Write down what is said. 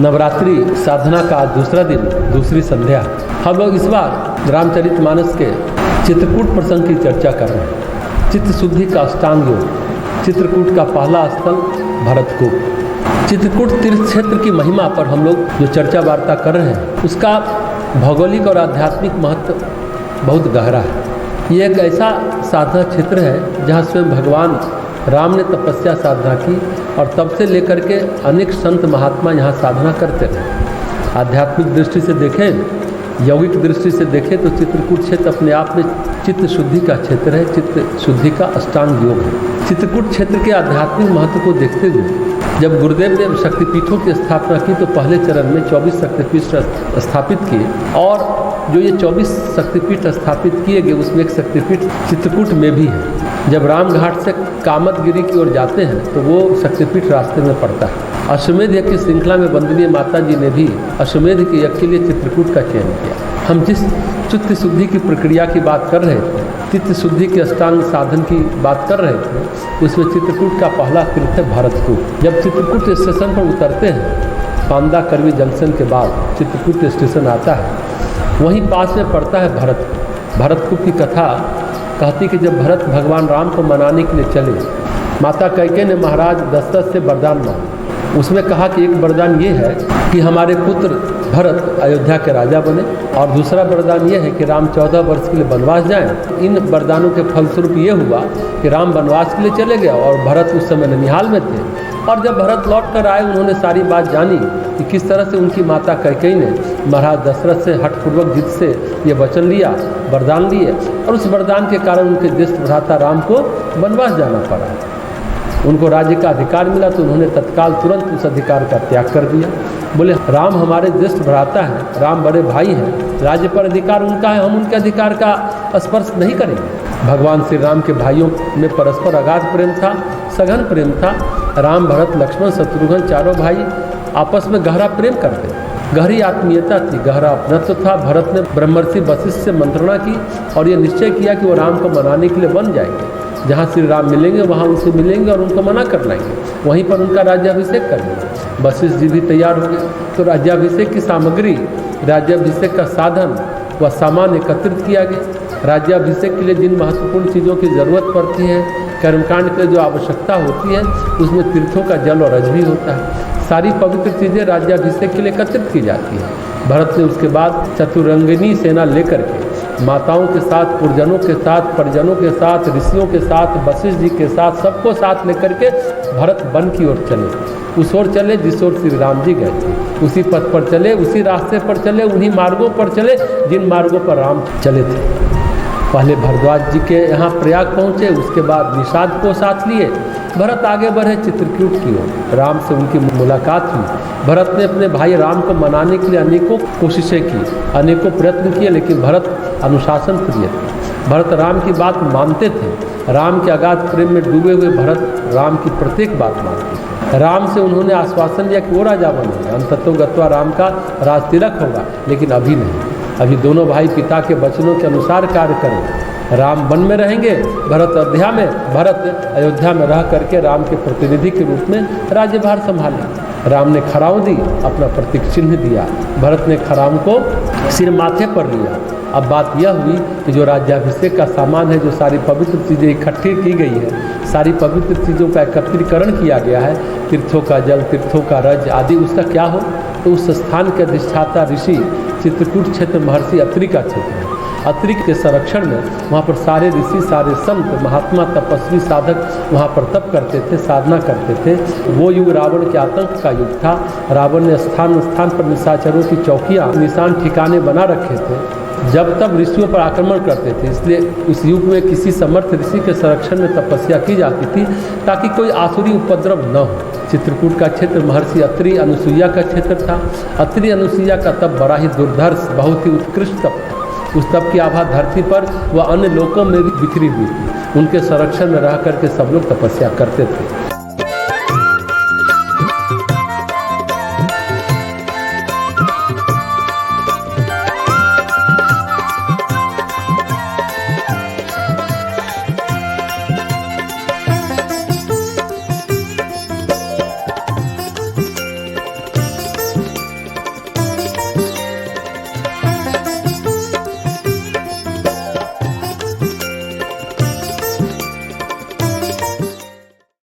नवरात्रि साधना का आज दूसरा दिन, दूसरी संध्या। हम लोग इस बार रामचरितमानस के चित्रकूट प्रसंग की चर्चा कर रहे हैं। चित्त शुद्धि का अष्टांग योग। चित्रकूट का पहला स्थल भरतकूप। चित्रकूट तीर्थ क्षेत्र की महिमा पर हम लोग जो चर्चा वार्ता कर रहे हैं उसका भौगोलिक और आध्यात्मिक महत्व बहुत गहरा है। ये एक ऐसा साधना क्षेत्र है जहाँ स्वयं भगवान राम ने तपस्या साधना की और तब से लेकर के अनेक संत महात्मा यहाँ साधना करते रहे। आध्यात्मिक दृष्टि से देखें, यौगिक दृष्टि से देखें तो चित्रकूट क्षेत्र अपने आप में चित्त शुद्धि का क्षेत्र है, चित्त शुद्धि का अष्टांग योग है। चित्रकूट क्षेत्र के आध्यात्मिक महत्व को देखते हुए जब गुरुदेव ने शक्तिपीठों की स्थापना की तो पहले चरण में 24 शक्तिपीठ स्थापित किए और जो ये 24 शक्तिपीठ स्थापित किए गए उसमें एक शक्तिपीठ चित्रकूट में भी है। जब राम घाट से कामतगिरी की ओर जाते हैं तो वो शक्तिपीठ रास्ते में पड़ता है। अश्वमेध यज्ञ की श्रृंखला में वंदनीय माता जी ने भी अश्वमेध के यज्ञ के लिए चित्रकूट का चयन किया। हम जिस चित्त शुद्धि की प्रक्रिया की बात कर रहे थे, चित्त शुद्धि के अष्टांग साधन की बात कर रहे थे, उसमें चित्रकूट का पहला तीर्थ है भरतकूप। जब चित्रकूट स्टेशन पर उतरते हैं, पांदा करवी जंक्शन के बाद चित्रकूट स्टेशन आता है, वहीं पास में पड़ता है भरतकूप की कथा कहती कि जब भरत भगवान राम को मनाने के लिए चले, माता कैकेयी ने महाराज दशरथ से वरदान मांगा। उसमें कहा कि एक वरदान ये है कि हमारे पुत्र भरत अयोध्या के राजा बने और दूसरा वरदान ये है कि राम 14 वर्ष के लिए वनवास जाएं। इन वरदानों के फलस्वरूप ये हुआ कि राम वनवास के लिए चले गए और भरत उस समय ननिहाल में थे। और जब भरत लौट कर आए उन्होंने सारी बात जानी कि किस तरह से उनकी माता कैकेयी ने महाराज दशरथ से हठपूर्वक जिद से ये वचन लिया, वरदान लिए और उस वरदान के कारण उनके ज्येष्ठ भ्राता राम को वनवास जाना पड़ा। उनको राज्य का अधिकार मिला तो उन्होंने तत्काल तुरंत उस अधिकार का त्याग कर दिया। बोले राम हमारे ज्येष्ठ भ्राता हैं, राम बड़े भाई हैं, राज्य पर अधिकार उनका है, हम उनके अधिकार का स्पर्श नहीं करेंगे। भगवान श्री राम के भाइयों में परस्पर अगाध प्रेम था, सघन प्रेम था। राम भरत लक्ष्मण शत्रुघ्न चारों भाई आपस में गहरा प्रेम करते, गहरी आत्मीयता थी, गहरा अपनत्व था। भरत ने ब्रह्मर्षि वशिष्ठ से मंत्रणा की और ये निश्चय किया कि वो राम को मनाने के लिए बन जाएंगे। जहाँ श्री राम मिलेंगे वहाँ उनसे मिलेंगे और उनको मना कर लाएंगे, वहीं पर उनका राज्याभिषेक करेंगे। वशिष्ठ जी भी तैयार हो गए तो राज्याभिषेक की सामग्री, राज्याभिषेक का साधन व सामान एकत्रित किया गया। राज्याभिषेक के लिए जिन महत्वपूर्ण चीज़ों की ज़रूरत पड़ती है, कर्मकांड के जो आवश्यकता होती है, उसमें तीर्थों का जल और रज भी होता है। सारी पवित्र चीज़ें राज्याभिषेक के लिए एकत्रित की जाती है। भरत ने उसके बाद चतुरंगिनी सेना लेकर के माताओं के साथ, पुरजनों के साथ, परिजनों के साथ, ऋषियों के साथ, वशिष्ठ जी के साथ, सबको साथ लेकर के भरत वन की ओर चले। उस ओर चले जिस ओर श्री राम जी गए थे, उसी पथ पर चले, उसी रास्ते पर चले, उन्हीं मार्गों पर चले जिन मार्गों पर राम चले थे। पहले भरद्वाज जी के यहाँ प्रयाग पहुँचे, उसके बाद निषाद को साथ लिए। भरत आगे बढ़े चित्रकूट की ओर। राम से उनकी मुलाकात हुई। भरत ने अपने भाई राम को मनाने के लिए अनेकों कोशिशें की, अनेकों प्रयत्न किए, लेकिन भरत अनुशासन प्रिय थे। भरत राम की बात मानते थे। राम के अगाध प्रेम में डूबे हुए भरत राम की प्रत्येक बात मानते थे। राम से उन्होंने आश्वासन दिया कि वो राजा बनेंगे, अंततोगत्वा राम का राज तिलक होगा, लेकिन अभी नहीं। अभी दोनों भाई पिता के वचनों के अनुसार कार्य करें। राम वन में रहेंगे, भरत अयोध्या में रह करके राम के प्रतिनिधि के रूप में राज्यभार संभालेंगे। राम ने खड़ाऊ दी, अपना प्रतीक चिन्ह दिया। भरत ने खड़ाऊ को सिर माथे पर लिया। अब बात यह हुई कि जो राज्याभिषेक का सामान है, जो सारी पवित्र चीज़ें इकट्ठी की गई है, सारी पवित्र चीज़ों का एकत्रीकरण किया गया है, तीर्थों का जल, तीर्थों का रज आदि, उसका क्या हो? तो उस स्थान के अधिष्ठाता ऋषि चित्रकूट क्षेत्र महर्षि अत्रि का क्षेत्र है। अत्रि के संरक्षण में वहाँ पर सारे ऋषि, सारे संत, महात्मा, तपस्वी, साधक वहाँ पर तप करते थे, साधना करते थे। वो युग रावण के आतंक का युग था। रावण ने स्थान स्थान पर निशाचरों की चौकियाँ, निशान ठिकाने बना रखे थे। जब तब ऋषियों पर आक्रमण करते थे, इसलिए उस युग में किसी समर्थ ऋषि के संरक्षण में तपस्या की जाती थी ताकि कोई आसुरी उपद्रव न हो। चित्रकूट का क्षेत्र महर्षि अत्रि अनुसुईया का क्षेत्र था। अत्रि अनुसुईया का तप बड़ा ही दुर्धर्ष, बहुत ही उत्कृष्ट तप था। उस तप की आभा धरती पर व अन्य लोकों में भी बिखरी हुई थी। उनके संरक्षण में रह करके सब लोग तपस्या करते थे।